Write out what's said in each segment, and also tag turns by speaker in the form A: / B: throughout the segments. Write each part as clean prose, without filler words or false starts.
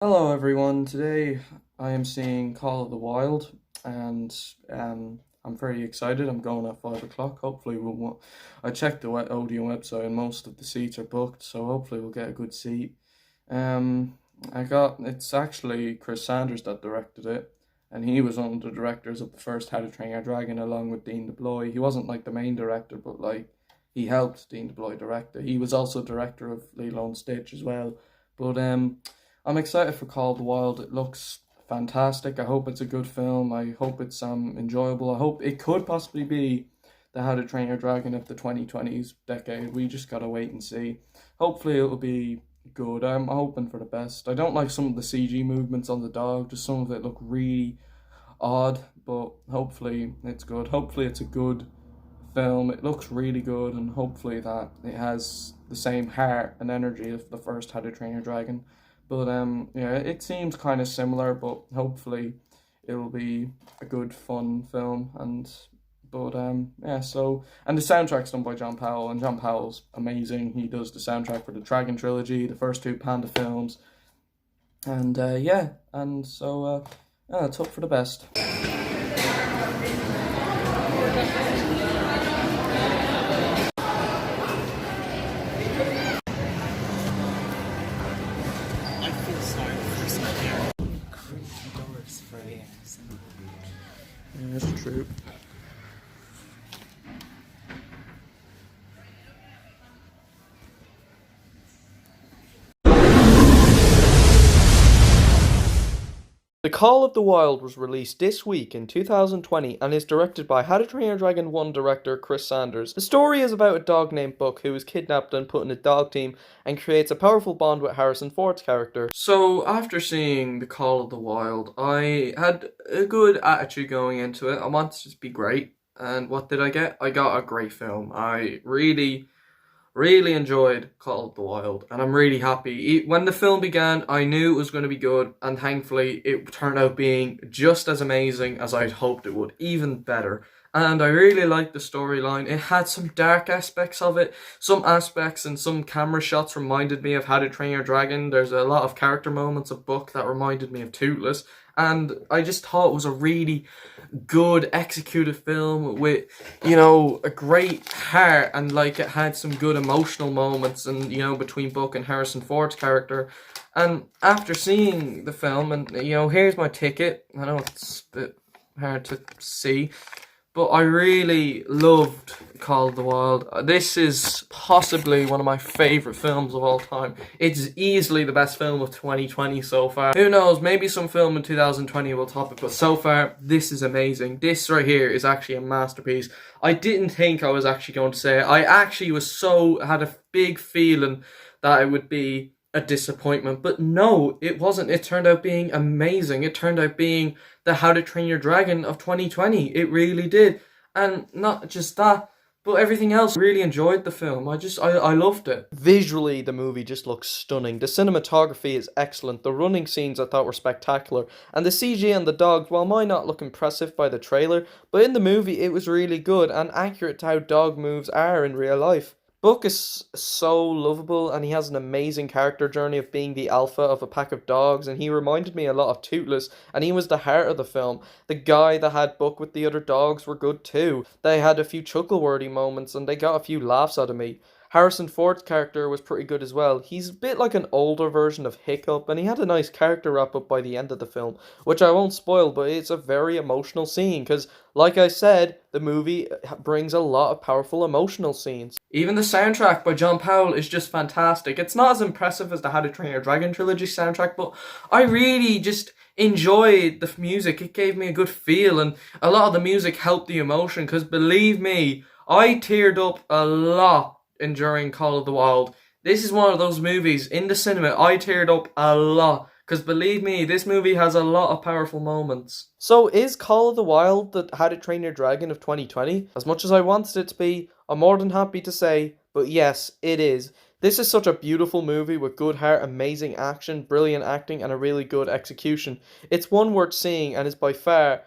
A: Hello everyone. Today I am seeing Call of the Wild, and I'm very excited. I'm going at 5 o'clock. Hopefully I checked the ODEON website and most of the seats are booked, so hopefully we'll get a good seat. Um, it's actually Chris Sanders that directed it, and he was one of the directors of the first How to Train Your Dragon along with Dean DeBloy. He wasn't like the main director, but like he helped Dean DeBloy direct it. He was also director of Lilo and Stitch as well. But I'm excited for Call of the Wild. It looks fantastic. I hope it's a good film. I hope it's enjoyable. I hope it could possibly be the How to Train Your Dragon of the 2020s decade. We just gotta wait and see. Hopefully it'll be good. I'm hoping for the best. I don't like some of the CG movements on the dog. Just some of it look really odd, but hopefully it's good. Hopefully it's a good film. It looks really good, and hopefully that it has the same heart and energy of the first How to Train Your Dragon. But yeah, it seems kind of similar, but hopefully it'll be a good, fun film. Yeah. So and the soundtrack's done by John Powell, and John Powell's amazing. He does the soundtrack for the Dragon trilogy, the first two Panda films, and yeah, and so yeah, let's hope for the best.
B: I feel sorry for some here. Creaky doors for ears.
A: Yeah, that's true. The Call of the Wild was released this week in 2020 and is directed by How to Train Your Dragon 1 director Chris Sanders. The story is about a dog named Buck who is kidnapped and put in a dog team and creates a powerful bond with Harrison Ford's character. So, after seeing The Call of the Wild, I had a good attitude going into it. I wanted it to be great. And what did I get? I got a great film. I really enjoyed Call of the Wild, and I'm really happy. When the film began, I knew it was going to be good, and thankfully, it turned out being just as amazing as I'd hoped it would, even better. And I really liked the storyline. It had some dark aspects of it. Some aspects and some camera shots reminded me of How to Train Your Dragon. There's a lot of character moments of Book that reminded me of Toothless. And I just thought it was a really good executed film with, a great heart, and like it had some good emotional moments, and between Buck and Harrison Ford's character. And after seeing the film, and here's my ticket. I know it's a bit hard to see, but I really loved Call of the Wild. This is possibly one of my favourite films of all time. It's easily the best film of 2020 so far. Who knows, maybe some film in 2020 will top it, but so far, this is amazing. This right here is actually a masterpiece. I didn't think I was actually going to say it. I actually had a big feeling that it would be a disappointment, but no, it wasn't. It turned out being amazing. It turned out being the How to Train Your Dragon of 2020. It really did. And not just that, but everything else. I really enjoyed the film. I loved it. Visually, the movie just looks stunning. The cinematography is excellent. The running scenes I thought were spectacular. And the CG and the dogs, while might not look impressive by the trailer, but in the movie it was really good and accurate to how dog moves are in real life. Book is so lovable, and he has an amazing character journey of being the alpha of a pack of dogs, and he reminded me a lot of Toothless, and he was the heart of the film. The guy that had Book with the other dogs were good too. They had a few chuckle-worthy moments, and they got a few laughs out of me. Harrison Ford's character was pretty good as well. He's a bit like an older version of Hiccup, and he had a nice character wrap up by the end of the film, which I won't spoil, but it's a very emotional scene, because, like I said, the movie brings a lot of powerful emotional scenes. Even the soundtrack by John Powell is just fantastic. It's not as impressive as the How to Train Your Dragon trilogy soundtrack, but I really just enjoyed the music. It gave me a good feel, and a lot of the music helped the emotion, because believe me, I teared up a lot enduring Call of the Wild. This is one of those movies in the cinema I teared up a lot, because believe me, this movie has a lot of powerful moments. So is Call of the Wild the How to Train Your Dragon of 2020? As much as I wanted it to be, I'm more than happy to say, but yes, it is. This is such a beautiful movie with good heart, amazing action, brilliant acting, and a really good execution. It's one worth seeing and is by far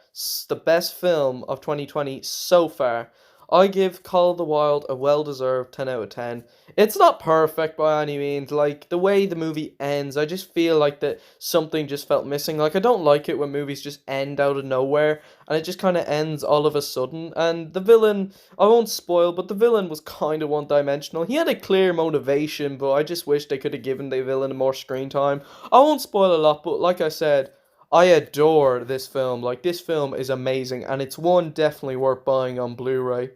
A: the best film of 2020 so far. I give Call of the Wild a well-deserved 10 out of 10. It's not perfect by any means. Like, the way the movie ends, I just feel like that something just felt missing. Like, I don't like it when movies just end out of nowhere, and it just kind of ends all of a sudden. And the villain, I won't spoil, but the villain was kind of one-dimensional. He had a clear motivation, but I just wish they could have given the villain more screen time. I won't spoil a lot, but like I said, I adore this film. Like, this film is amazing, and it's one definitely worth buying on Blu-ray.